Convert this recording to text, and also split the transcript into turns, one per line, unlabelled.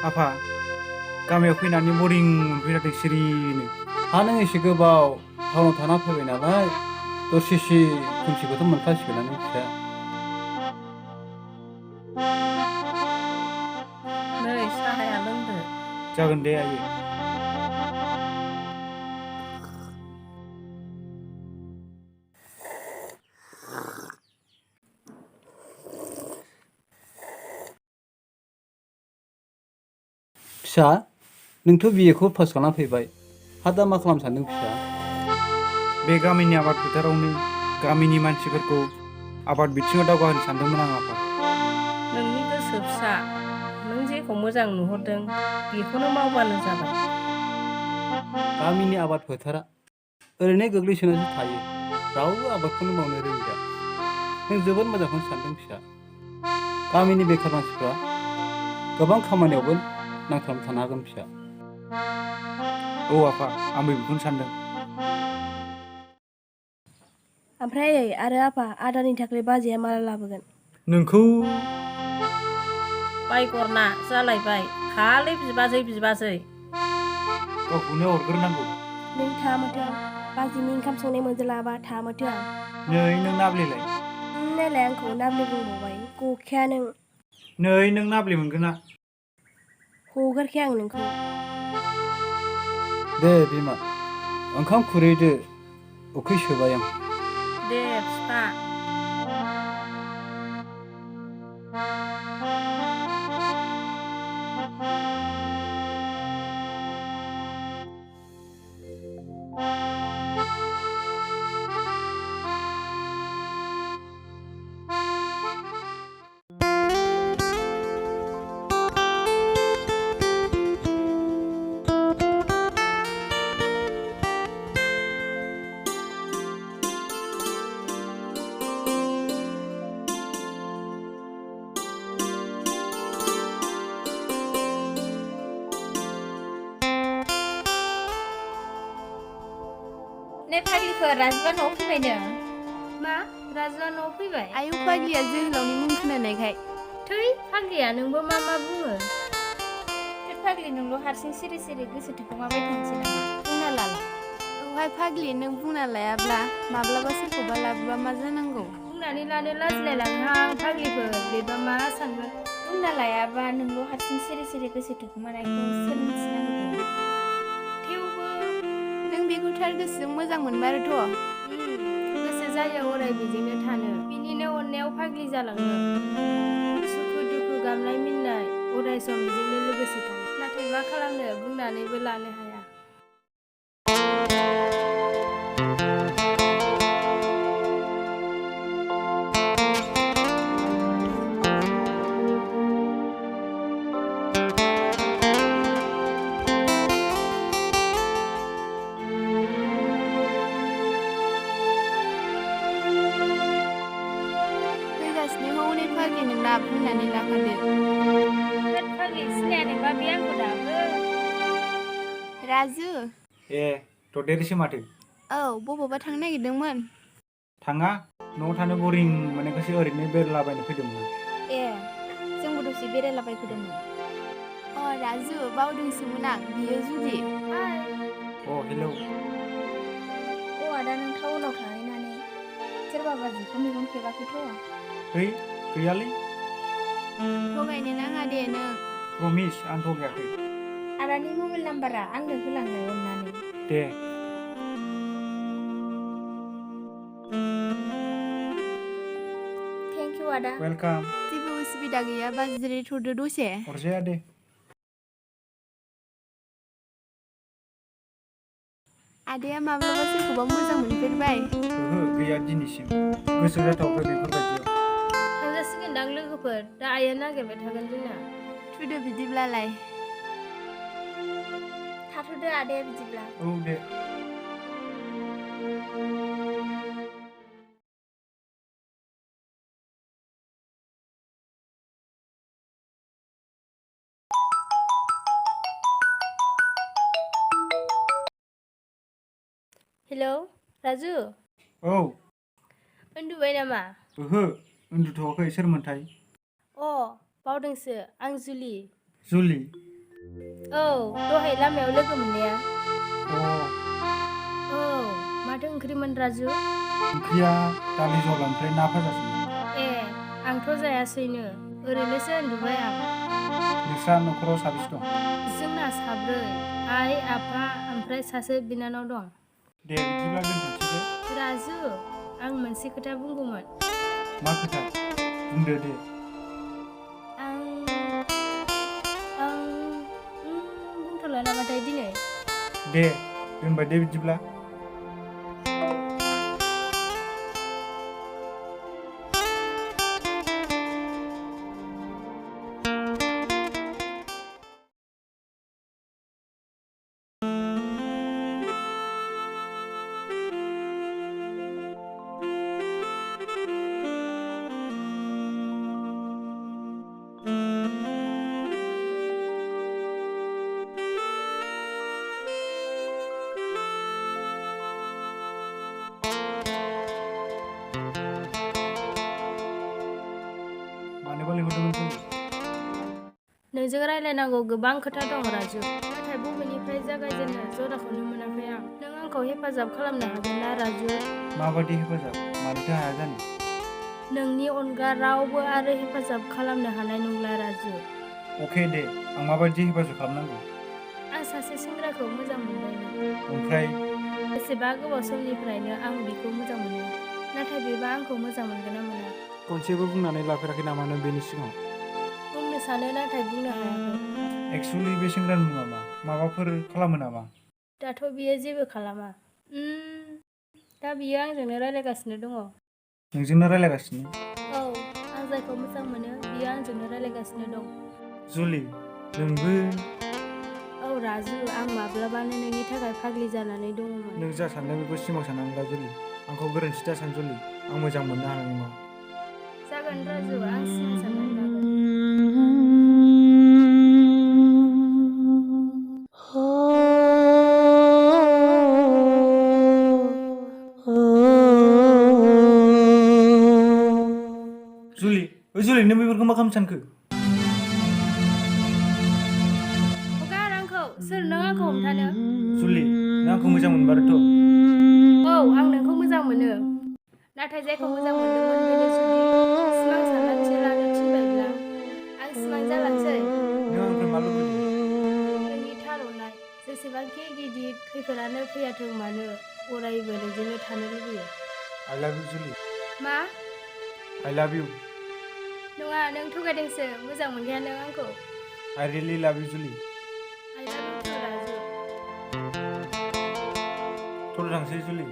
आफा गामियाव फैनानै बरिं मोनफैथारदों सिरिनो।
हा नों एसे गोबाव टाउनाव थाना फैबाय नालाय दसेसे खोमसिखौथ' मोनखासिगोन नों फिसा।
नै साहाया लोंदो।
जागोन दे आयै।
फिसा नोंथ' बिएखौ पास खालामना फैबाय, हा दा मा खालामनो सानदों फिसा?
बे गामिनि आबाद फोथारावनो गामिनि मानसिफोरखौ आबाद बिथिङाव दावगाहोनो सानदोंमोन आं आफा।
नोंनि गोसो फिसा, नों जेखौ मोजां नुहरदों बेखौनो मावबानो जाबाय।
गामिनि आबाद फोथारा ओरैनो गोग्लैसोनासो थायो, रावबो आबादखौनो मावनो रोंलिया। नों जोबोद मोजांखौनो सानदों फिसा। गामिनि बेखार मानसिफ्रा गोबां खामानियावबो नांथाबना थानो हागोन फिसा।
औ आफा, आंबो बेखौनो सानदों।
ओमफ्राय आयै आरो आफा, आदारनि थाखाय बाजैया माला लाबोगोन?
नोंखौ
बायगरना जालायबाय, खालि बिबाजै बिबाजै।
गावखौनो हरग्रोनांगौ।
नों थामाथो आं, बाजैनि ओंखाम संनाय मोनजालाङाबा थामाथो आं।
नै नों नाब्लेलाय।
नायलाय आंखौ नाब्ले बुंबावबाय, गखाया नों।
नै नों नाब्ले मोनगोन ना।
हगारखाया आं नोंखौ।
दे बिमा, ओंखाम खुरैदो, उखै सोबाय आं।
दे फिफा।
नै फाग्लिफोर, राजुआ न'आव फैबायनो।
मा?
राजुआ न'आव फैबाय?
आयौ फाग्लिया जोहोलावनि मुं खोनानायखाय।
थै फाग्लिया, नोंबो मा बुङो? थै फाग्लि, नोंल' हारसिं सिरि सिरि गोसो थोखोमाबाय थानोसै नामा? बुंना लाला।
औहाय फाग्लि, नों बुंना लायाब्ला माब्लाबा सोरखौबा लाबोबा मा जानांगौ?
बुंनानै लानो लाजिलायलाङोहां फाग्लिफोर, बेबा मा सानगोन? बुंना लायाबा नोंल' हारसिं सिरि सिरि गोसो थोखोमानायखौ सोर मिथिना होगोन? थेवबो
नों बेखौ थार गोसोजों मोजां मोनमारोथ'।
गोसो जायो अराय बेजोंनो थानो, बिनिनो अननायाव फाग्लि जालांनो। सुखु दुखु गाबनाय मिन्नाय, अराय सम बेजोंनो लोगोसे थानो। नाथाय मा खालामनो, बुंनानैबो लानो हाया।
फैगासिनो हनै फाग्लि नोंना, बुंनानै लाखादो।
होद फाग्लि, सिनाया नोंबा बे आंखौ दाबो?
राजु।
ए, ददेरेसो माथो।
औ, बबावबा थांनो नागिरदोंमोन?
थाङा, न'आव थानो बरिं मोननायखायसो ओरैनो बेरायलाबायनो फैदोंमोन आं।
ए, जोंबो दसे बेरायलाबायफैदोंमोन।
अ राजु, बावदोंसोमोन आं, बियो जुलि।
अ हेलौ।
अ आदा, नों टाउनाव थाहैनानै सोरबा बाजैखौ मेगन खेबाखैथ'?
है, गैयालै।
थगायनो नाङा दे नों।
प्रमिस, आं थगायाखै।
आदानि मबाइल नाम्बारा आंनो होलांनाय अननानै।
दे।
थेंक इउ आदा।
वेलकाम।
जेबो उसुबिदा गैयाबा जिरायथ'दो दसे।
अरजाया दे।
आदाया माब्लाबा सोरखौबा मोजां मोनफेरबाय?
ओहो, गैया दिनैसिम। गोसो जाथ'वाखै बेफोरबायदियाव।
थांजासिगोनदां लोगोफोर, दा आइया नागिरबाय थागोन जोंना।
थुदो बिदिब्लालाय।
थाथ'दो आदाया बिदिब्ला।
औ दे।
हेलौ, राजु।
औ।
उन्दुबाय नामा?
ओहो, उन्दुथ'वाखै। सोरमोनथाय?
अ, बावदोंसो, आं जुलि।
जुलि?
औ दहाय लामायाव लोगो मोननाया
अ
औ माथो ओंख्रिमोन राजु
ओंख्रिया दालि जहल ओमफ्राय ना भाजासोमोन।
ए आंथ' जायासैनो ओरैनोसो उन्दुबाय आं
नोंस्रा न'खराव साबेसे दं?
जोंना साब्रै आइ आफा ओमफ्राय सासे बिनानाव दं
दे बिदिब्ला दोनथ'नोसै दे।
राजु आं मोनसे खोथा बुंगौमोन
मा खोथा? बुंदो दे।
आं बुंथ'ला नामाथाय दिनै
दे दोनबाय दे बिदिब्ला। मानोबा लिंहरदोंमोन जों?
नोंजों रायलायनांगौ गोबां खोथा दं राजु नाथाय बबेनिफ्राय जागायजेननो जराखौनो मोनाखै आं नों आंखौ हेफाजाब खालामनो हागोन ना राजु
माबादि हेफाजाब? मानोथो हाया जानो?
नोंनि अनगा रावबो आरो हेफाजाब खालामनो हानाय नंला राजु
अके दे आं माबायदि हेफाजाब खालामनांगौ?
आं सासे सेंग्राखौ मोजां मोनबायमोन
ओमफ्राय
बेसेबा गोबाव समनिफ्रायनो आं बेखौ मोजां मोनो नाथाय बेबा आंखौ मोजां मोनगोन ना मोना
खनसेबो बुंनानै लाफेराखै नामा नों बेनि सिगाङाव?
बुंनो सानो नाथाय बुंनो हायाखै
एक्सुवेलि बे सेंग्रानि मुङा मा? माबाफोर खालामो नामा?
दाथ' बियो जेबो खालामा दा बियो आंजोंनो रायलायगासिनो दङ
नोंजोंनो रायलायगासिनो?
औ आं जायखौ मोजां मोनो बियो आंजोंनो रायलायगासिनो दं
जुलि नोंबो
औ राजु आं माब्लाबानो नोंनि थाखाय फाग्लि जानानै दङमोन
नों जा सानदों बेखौ सिमां साननानै ला जुलि आंखौ गोरोन्थि दा सान जुलि आं मोजां मोननो हानाय नङा।
जागोन राजु आं सिमां साननानै लागोन
जुलि जुलि नों बेफोरखौ मा खालामनो सानखो?
हगार आंखौ सोर नों आंखौ हमथानो
जुलि नों आंखौ मोजां मोनमारोथ'?
औ आं नोंखौ मोजां मोनो नाथाय जायखौ मोजां मोनदोंमोन बेनो जुदि सिमां साननानैसो लानो थिनबायब्ला आं सिमां जालांसै
नों आंनिफ्राय मा लुबैदों?
नोंनि थार'नाय जेसेबांखि गिदिर खैफोदानो फैयाथों मानो अरायबो नोंजोंनो थानो लुबैयो
आइ लाभ इउ जुलि
मा
आइ लाभ इउ
नङा नों थगायदोंसो मोजां मोनखाया नों आंखौ
आइ रियेलि लाभ इउ जुलि
I love you too, Raju
थल थांसै जुलि